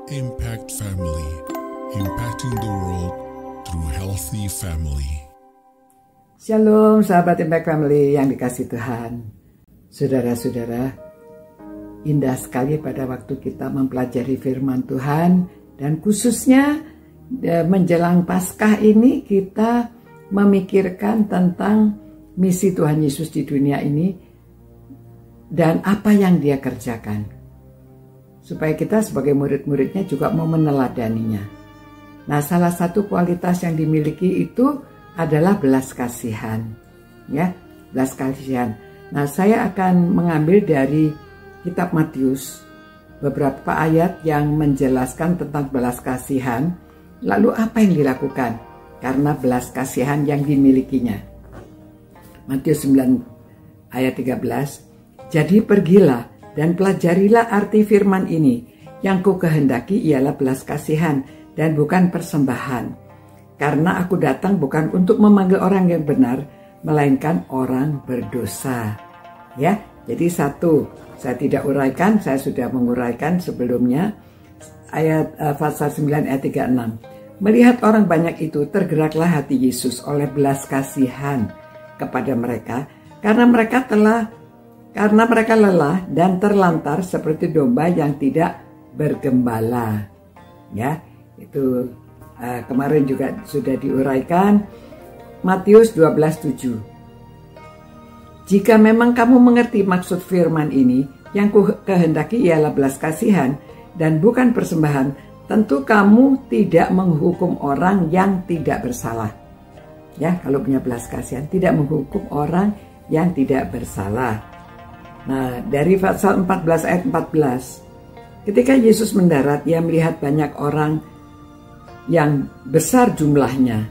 Impact Family, impacting the world through healthy family. Shalom sahabat Impact Family yang dikasihi Tuhan. Saudara-saudara, indah sekali pada waktu kita mempelajari firman Tuhan, dan khususnya menjelang Paskah ini kita memikirkan tentang misi Tuhan Yesus di dunia ini dan apa yang Dia kerjakan, supaya kita sebagai murid-muridnya juga mau meneladaninya. Nah, salah satu kualitas yang dimiliki itu adalah belas kasihan, ya, belas kasihan. Nah, saya akan mengambil dari kitab Matius beberapa ayat yang menjelaskan tentang belas kasihan, lalu apa yang dilakukan karena belas kasihan yang dimilikinya. Matius 9 ayat 13, jadi pergilah dan pelajarilah arti firman ini, yang ku kehendaki ialah belas kasihan dan bukan persembahan. Karena aku datang bukan untuk memanggil orang yang benar, melainkan orang berdosa. Ya, jadi satu, saya tidak uraikan, saya sudah menguraikan sebelumnya. Ayat pasal 9 ayat 36. Melihat orang banyak itu, tergeraklah hati Yesus oleh belas kasihan kepada mereka, karena mereka lelah dan terlantar seperti domba yang tidak bergembala. Ya, itu kemarin juga sudah diuraikan. Matius 12:7. Jika memang kamu mengerti maksud firman ini, yang ku kehendaki ialah belas kasihan dan bukan persembahan, tentu kamu tidak menghukum orang yang tidak bersalah. Ya, kalau punya belas kasihan, tidak menghukum orang yang tidak bersalah. Nah, dari pasal 14 ayat 14, ketika Yesus mendarat, Ia melihat banyak orang yang besar jumlahnya,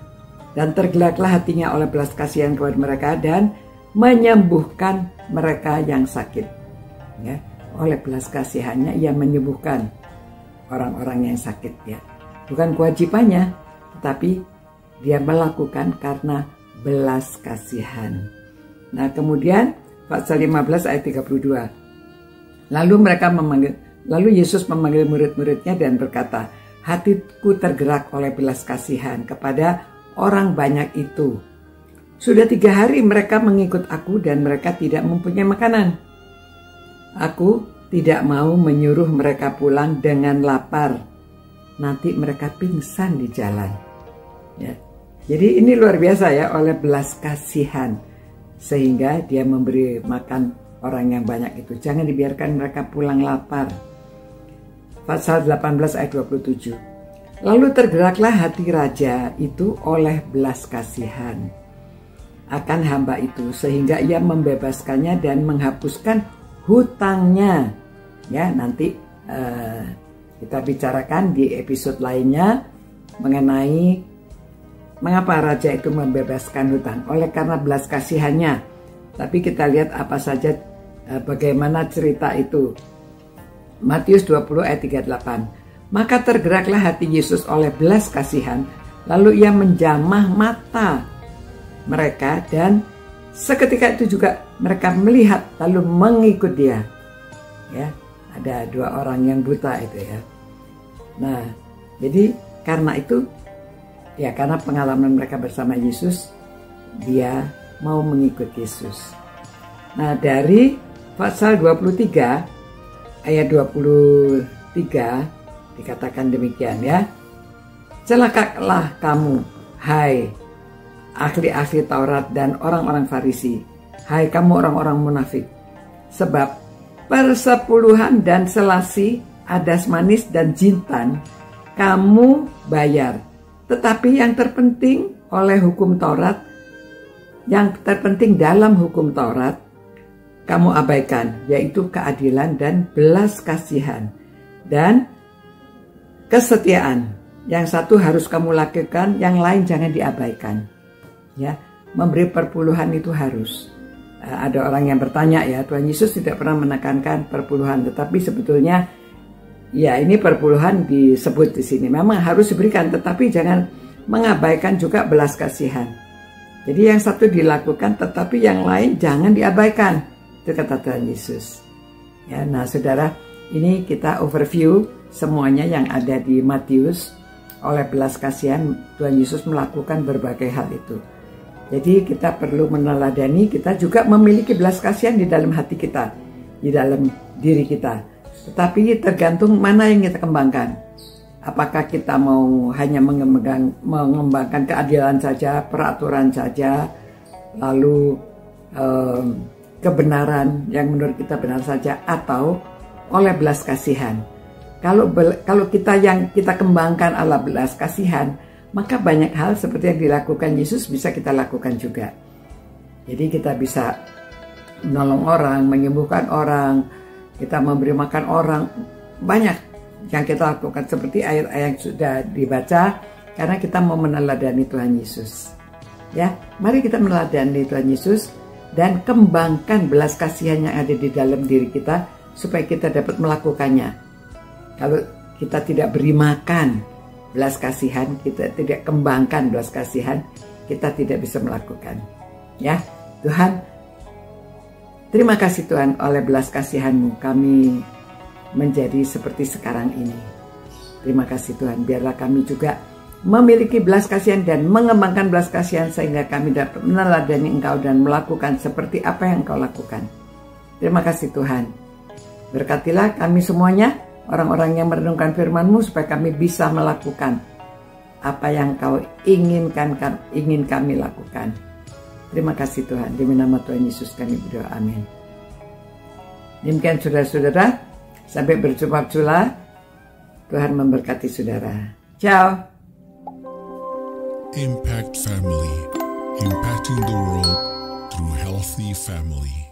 dan tergeraklah hatinya oleh belas kasihan kepada mereka dan menyembuhkan mereka yang sakit. Ya, oleh belas kasihannya Ia menyembuhkan orang-orang yang sakit. Ya, bukan kewajibannya, tetapi Dia melakukan karena belas kasihan. Nah, kemudian pasal 15 ayat 32. Lalu Yesus memanggil murid-muridnya dan berkata, hatiku tergerak oleh belas kasihan kepada orang banyak itu. Sudah 3 hari mereka mengikut aku dan mereka tidak mempunyai makanan. Aku tidak mau menyuruh mereka pulang dengan lapar. Nanti mereka pingsan di jalan. Ya. Jadi ini luar biasa ya, oleh belas kasihan. Sehingga Dia memberi makan orang yang banyak itu. Jangan dibiarkan mereka pulang lapar. Pasal 18 ayat 27. Lalu tergeraklah hati raja itu oleh belas kasihan akan hamba itu, sehingga ia membebaskannya dan menghapuskan hutangnya. Ya, nanti kita bicarakan di episode lainnya mengenai mengapa raja itu membebaskan hutang, oleh karena belas kasihannya. Tapi kita lihat apa saja, bagaimana cerita itu. Matius 20 ayat 38. Maka tergeraklah hati Yesus oleh belas kasihan, lalu Ia menjamah mata mereka, dan seketika itu juga mereka melihat lalu mengikut Dia. Ya, ada 2 orang yang buta itu ya. Nah, jadi karena itu, ya, karena pengalaman mereka bersama Yesus, dia mau mengikut Yesus. Nah, dari pasal 23 ayat 23 dikatakan demikian ya. Celakalah kamu, hai ahli-ahli Taurat dan orang-orang Farisi, hai kamu orang-orang munafik, sebab persepuluhan dan selasi, adas manis dan jintan kamu bayar. Tetapi yang terpenting oleh hukum Taurat, yang terpenting dalam hukum Taurat, kamu abaikan, yaitu keadilan dan belas kasihan dan kesetiaan. Yang satu harus kamu lakukan, yang lain jangan diabaikan. Ya, memberi perpuluhan itu harus. Ada orang yang bertanya ya, Tuhan Yesus tidak pernah menekankan perpuluhan, tetapi sebetulnya ya, ini perpuluhan disebut di sini. Memang harus diberikan, tetapi jangan mengabaikan juga belas kasihan. Jadi yang satu dilakukan, tetapi yang lain jangan diabaikan. Itu kata Tuhan Yesus. Ya, nah saudara, ini kita overview semuanya yang ada di Matius, oleh belas kasihan Tuhan Yesus melakukan berbagai hal itu. Jadi kita perlu meneladani, kita juga memiliki belas kasihan di dalam hati kita, di dalam diri kita. Tetapi tergantung mana yang kita kembangkan. Apakah kita mau hanya mengembangkan keadilan saja, peraturan saja, lalu kebenaran yang menurut kita benar saja, atau oleh belas kasihan. Kalau kita yang kita kembangkan ala belas kasihan, maka banyak hal seperti yang dilakukan Yesus bisa kita lakukan juga. Jadi kita bisa menolong orang, menyembuhkan orang, kita memberi makan orang, banyak yang kita lakukan seperti ayat-ayat yang sudah dibaca, karena kita mau meneladani Tuhan Yesus. Ya, mari kita meneladani Tuhan Yesus dan kembangkan belas kasihan yang ada di dalam diri kita supaya kita dapat melakukannya. Kalau kita tidak beri makan belas kasihan, kita tidak kembangkan belas kasihan, kita tidak bisa melakukan. Ya, Tuhan, terima kasih Tuhan, oleh belas kasihan-Mu kami menjadi seperti sekarang ini. Terima kasih Tuhan, biarlah kami juga memiliki belas kasihan dan mengembangkan belas kasihan sehingga kami dapat meneladani Engkau dan melakukan seperti apa yang Engkau lakukan. Terima kasih Tuhan. Berkatilah kami semuanya, orang-orang yang merenungkan firman-Mu, supaya kami bisa melakukan apa yang Engkau ingin kami lakukan. Terima kasih Tuhan, demi nama Tuhan Yesus kami berdoa, amin. Demikian saudara-saudara, sampai berjumpa pula. Tuhan memberkati saudara. Ciao. Impact Family, impacting the world through healthy family.